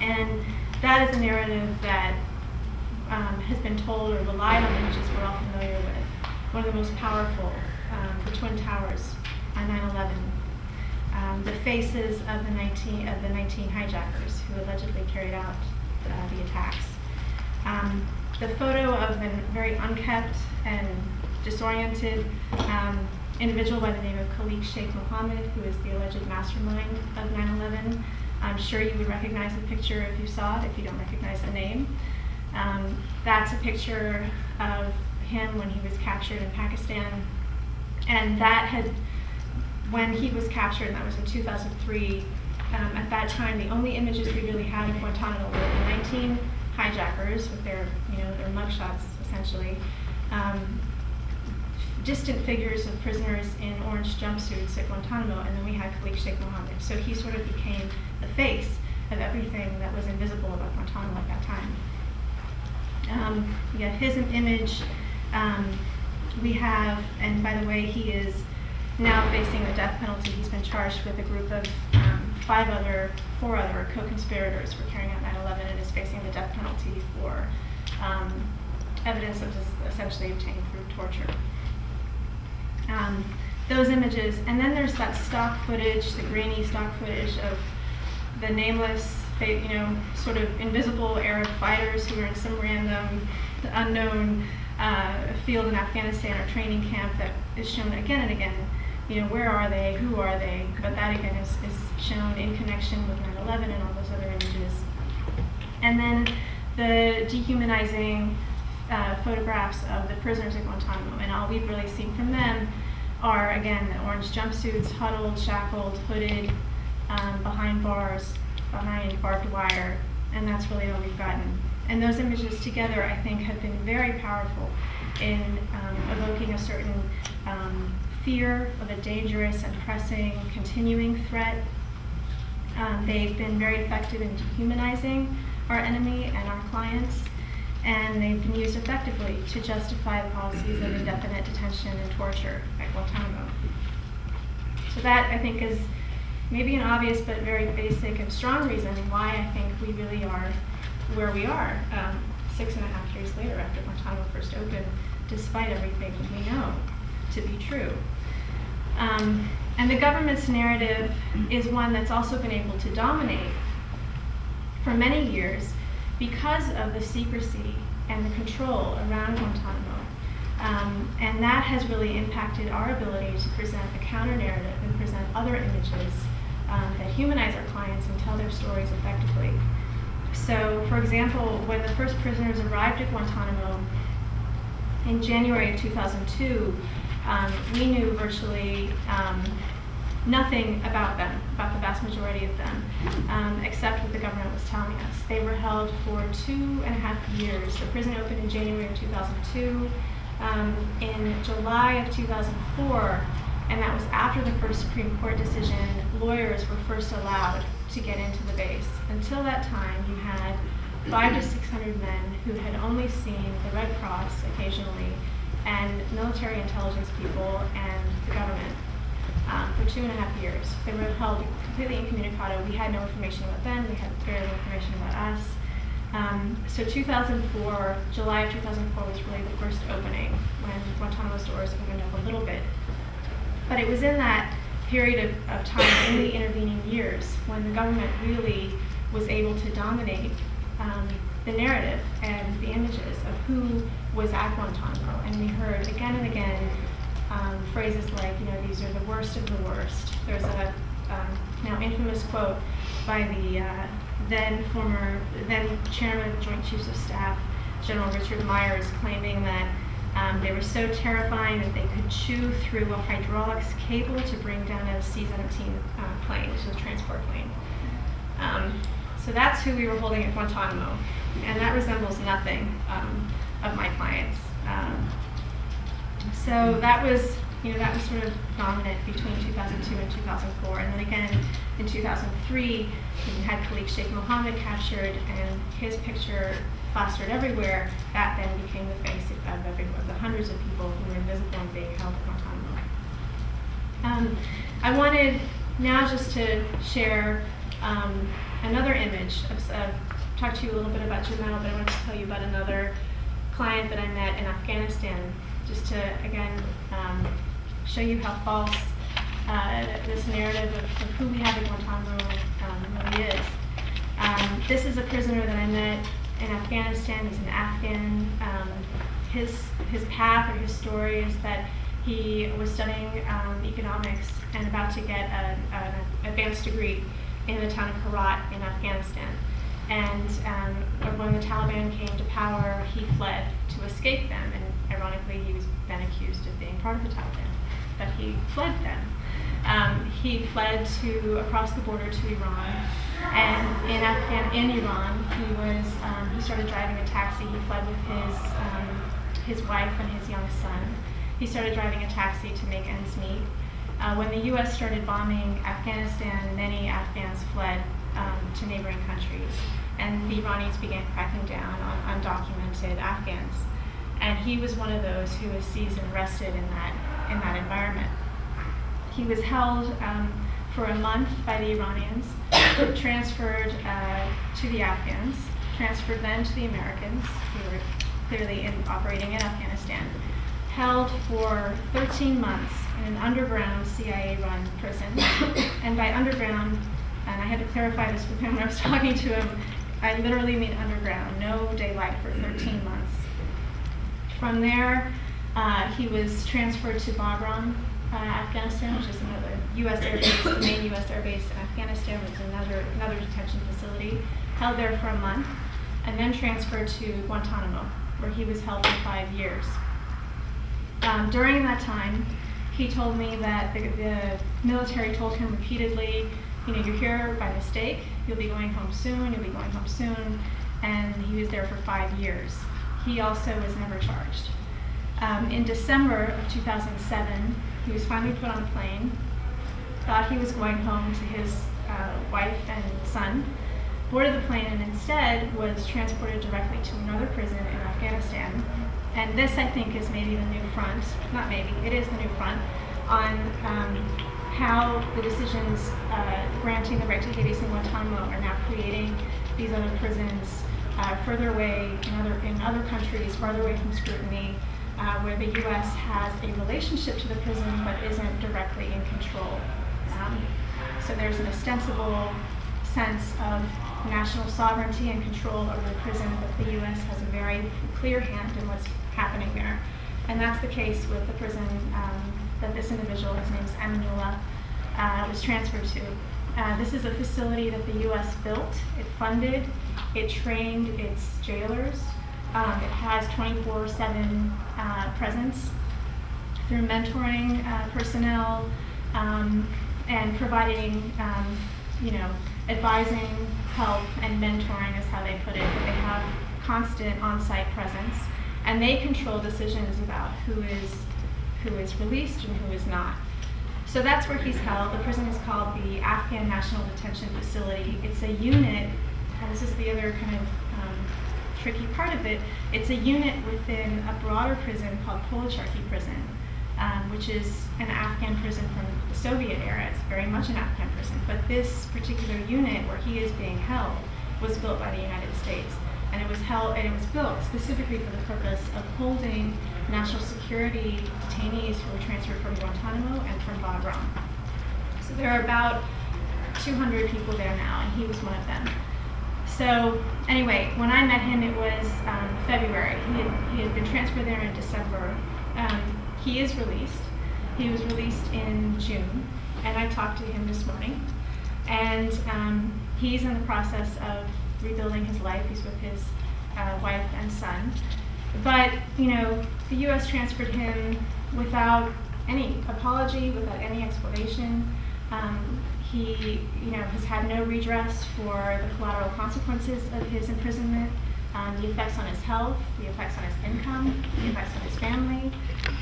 And that is a narrative that has been told or relied on images we're all familiar with. One of the most powerful, the Twin Towers on 9/11. The faces of the 19 hijackers who allegedly carried out the attacks. The photo of a very unkept and disoriented individual by the name of Khalid Sheikh Mohammed, who is the alleged mastermind of 9/11. I'm sure you would recognize the picture if you saw it, if you don't recognize the name. That's a picture of him when he was captured in Pakistan. And that had, when he was captured, and that was in 2003, at that time, the only images we really had of Guantánamo were the 19 hijackers with their, their mugshots, essentially. Distant figures of prisoners in orange jumpsuits at Guantánamo, and then we had Khalid Sheikh Mohammed. So he sort of became the face of everything that was invisible about Guantánamo at that time. We have his image. We have, and by the way, he is now facing the death penalty. He's been charged with a group of four other co-conspirators for carrying out 9/11 and is facing the death penalty for evidence that was essentially obtained through torture. Those images, and then there's that stock footage, the grainy stock footage of the nameless, sort of invisible Arab fighters who were in some random, unknown field in Afghanistan or training camp that is shown again and again. Where are they? Who are they? But that again is shown in connection with 9/11 and all those other images. And then the dehumanizing photographs of the prisoners at Guantánamo, and all we've really seen from them are, again, the orange jumpsuits, huddled, shackled, hooded, behind bars, behind barbed wire, and that's really all we've gotten. And those images together, I think, have been very powerful in evoking a certain fear of a dangerous and pressing, continuing threat. They've been very effective in dehumanizing our enemy and our clients, and they've been used effectively to justify the policies of indefinite detention and torture at Guantánamo. So that, I think, is maybe an obvious but very basic and strong reason why I think we really are where we are 6.5 years later after Guantánamo first opened, despite everything we know to be true. And the government's narrative is one that's also been able to dominate for many years because of the secrecy and the control around Guantánamo. And that has really impacted our ability to present a counter-narrative and present other images that humanize our clients and tell their stories effectively. So, for example, when the first prisoners arrived at Guantánamo in January of 2002, we knew virtually nothing about them, about the vast majority of them, except what the government was telling us. They were held for 2.5 years. The prison opened in January of 2002. In July of 2004, and that was after the first Supreme Court decision, lawyers were first allowed to get into the base. Until that time, you had 500 to 600 men who had only seen the Red Cross occasionally, and military intelligence people and the government for 2.5 years. They were held completely incommunicado. We had no information about them. We had very little information about us. So 2004, July of 2004 was really the first opening when Guantánamo's doors opened up a little bit. But it was in that period of time, in the intervening years, when the government really was able to dominate the narrative and the images of who was at Guantánamo. And we heard again and again phrases like, these are the worst of the worst. There's a now infamous quote by the then chairman of the Joint Chiefs of Staff, General Richard Myers, claiming that they were so terrifying that they could chew through a hydraulics cable to bring down a C-17 plane, which is a transport plane. So that's who we were holding at Guantánamo, and that resembles nothing of my clients. So that was, that was sort of dominant between 2002 and 2004, and then again in 2003, we had Khalid Sheikh Mohammed captured, and his picture plastered everywhere. That then became the face of the hundreds of people who were invisible and being held at Guantánamo. I wanted now just to share another image of talked to you a little bit about Jamal, but I wanted to tell you about another client that I met in Afghanistan, just to, again, show you how false this narrative of who we have at Guantánamo really is. This is a prisoner that I met in Afghanistan. He's an Afghan. His path or his story is that he was studying economics and about to get an advanced degree in the town of Herat in Afghanistan. And when the Taliban came to power, he fled to escape them. And ironically, he was then accused of being part of the Taliban, but he fled them. He fled across the border to Iran, and in Iran, he started driving a taxi. He fled with his wife and his young son. He started driving a taxi to make ends meet. When the U.S. started bombing Afghanistan, many Afghans fled to neighboring countries, and the Iranis began cracking down on undocumented Afghans. And he was one of those who was seized and arrested in that environment. He was held for a month by the Iranians, transferred to the Afghans, transferred then to the Americans, who were clearly operating in Afghanistan, held for 13 months in an underground CIA-run prison. And by underground, and I had to clarify this with him when I was talking to him, I literally mean underground, no daylight for 13 months. From there, he was transferred to Bagram, Afghanistan, which is another U.S. air base, the main U.S. air base in Afghanistan, was another detention facility, held there for a month, and then transferred to Guantánamo, where he was held for 5 years. During that time, he told me that the military told him repeatedly, you know, you're here by mistake, you'll be going home soon, and he was there for 5 years. He also was never charged. In December of 2007, he was finally put on a plane, thought he was going home to his wife and son, boarded the plane, and instead was transported directly to another prison in Afghanistan. And this, I think, is maybe the new front, not maybe, it is the new front, on how the decisions granting the right to habeas in Guantánamo are now creating these other prisons further away in other countries, farther away from scrutiny, where the U.S. has a relationship to the prison but isn't directly in control. So there's an ostensible sense of national sovereignty and control over the prison, but the U.S. has a very clear hand in what's happening there. And that's the case with the prison that this individual, his name is Aminullah, was transferred to. This is a facility that the U.S. built, it funded, it trained its jailers. It has 24/7 presence through mentoring personnel and providing, advising, help, and mentoring is how they put it. But they have constant on-site presence, and they control decisions about who is released and who is not. So that's where he's held. The prison is called the Afghan National Detention Facility. It's a unit, and this is the other kind of tricky part of it. It's a unit within a broader prison called Policharki Prison, which is an Afghan prison from the Soviet era. It's very much an Afghan prison, but this particular unit where he is being held was built by the United States, and it was built specifically for the purpose of holding national security detainees who were transferred from Guantánamo and from Bagram. So there are about 200 people there now, and he was one of them. So anyway, when I met him, it was February. He had been transferred there in December. He is released. He was released in June, and I talked to him this morning. And he's in the process of rebuilding his life. He's with his wife and son. But, the U.S. transferred him without any apology, without any explanation. He, has had no redress for the collateral consequences of his imprisonment, the effects on his health, the effects on his income, the effects on his family.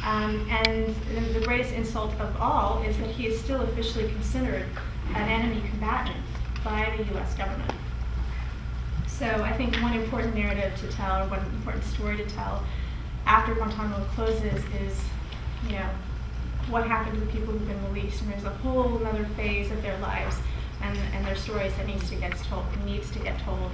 And the greatest insult of all is that he is still officially considered an enemy combatant by the U.S. government. So I think one important narrative to tell, or one important story to tell after Guantánamo closes is, what happened to the people who've been released. And there's a whole other phase of their lives and their stories that needs to get told.